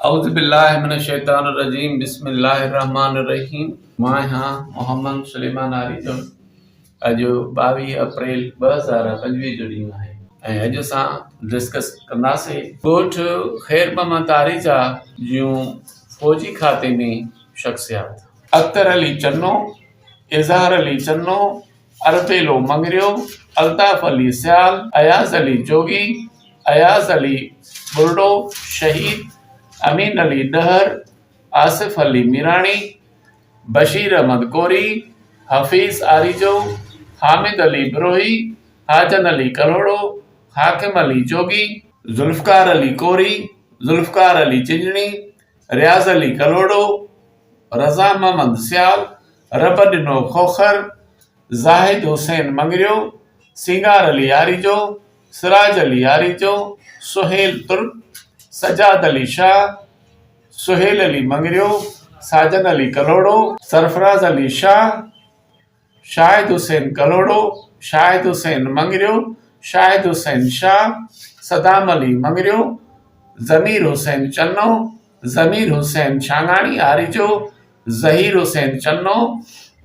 औज़ुबिल्लाहिमिनश्शैतानिर्रजीम बिस्मिल्लाहिर्रहमानिर्रहीम। मां यहाँ मोहम्मद सुलेमान आरिजन। अॼु 22 अप्रैल 2025 जो ॾींहुं आहे ऐं अॼु असां डिस्कस कंदासीं ॻोठ ख़ैर मोहम्मद आरिजा जूं फ़ौजी खाते में शख़्सियात। अख्तर अली चन्नो, इज़हार अली चन्नो, अरबेलो मंगरियो, अल्ताफ़ अली सियाल, अयाज़ अली जोगी, अयाज़ अली बुर्डो शहीद, अमीन अली डहर, आसिफ अली मीरानी, बशीर अहमद कोरी, हफीज़ आरिजो, हामिद अली ब्रोही, हाजन अली कलोड़ो, हाकिम अली जोगी, जुल्फ़कार अली कोरी, जुल्फ़कार अली चिंजणी, रियाज़ अली कलोड़ो, रज़ा मोहम्मद सियाल, रब ॾिनो खोखर, ज़ाहिद हुसैन मंगरियो, सिंगार अली आरिजो, सिराज अली आरिजो, सुहेल तुर्क, सजाद अली शाह, सुहेल अली मंगरियो, साजन अली कलोड़ो, सरफराज अली शाह, शाहिद हुसैन कलोड़ो, शाहिद हुसैन मंगरियो, शाहिद हुसैन शाह, सदाम अली मंगरियो, ज़मीर हुसैन चन्नो, ज़मीर हुसैन छांगाणी आरिजो, ज़हीर हुसैन चन्नो,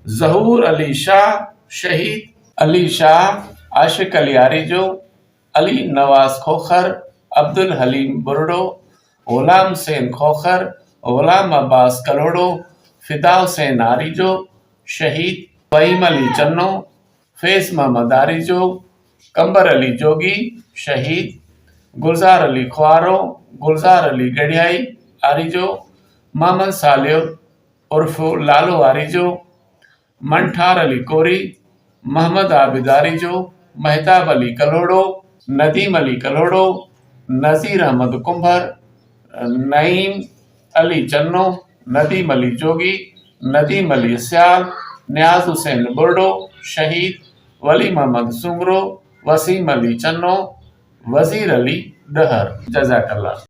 ज़हूर अली शाह शहीद, अली शाह, आशिक अली आरिजो, अली नवाज खोखर, अब्दुल हलीम बुर्डो, गुलाम हुसैन खोखर, गुलाम अब्बास कलोड़ो, फिदा हुसैन आरिजो शहीद, वहीम अली चन्नो, फैज़ मोहम्मद आरिजो, कंबर अली जोगी शहीद, गुलजार अली ख्वारो, गुलजार अली गढ़ियाई आरिजो, मोहम्मद सालिह उर्फ लालो आरिजो, मंठार अली कोरी, मोहम्मद आबिद आरिजो, महताब अली कलोड़ो, नदीम अली कलोड़ो, नज़ीर अहमद कुंभर, नईम अली चन्नो, नदीम अली जोगी, नदीम अली सियाल, नियाज हुसैन बुर्डो शहीद, वली मोहम्मद सुंगरो, वसीम अली चन्नो, वज़ीर अली डहर। जज़ाकल्लाह।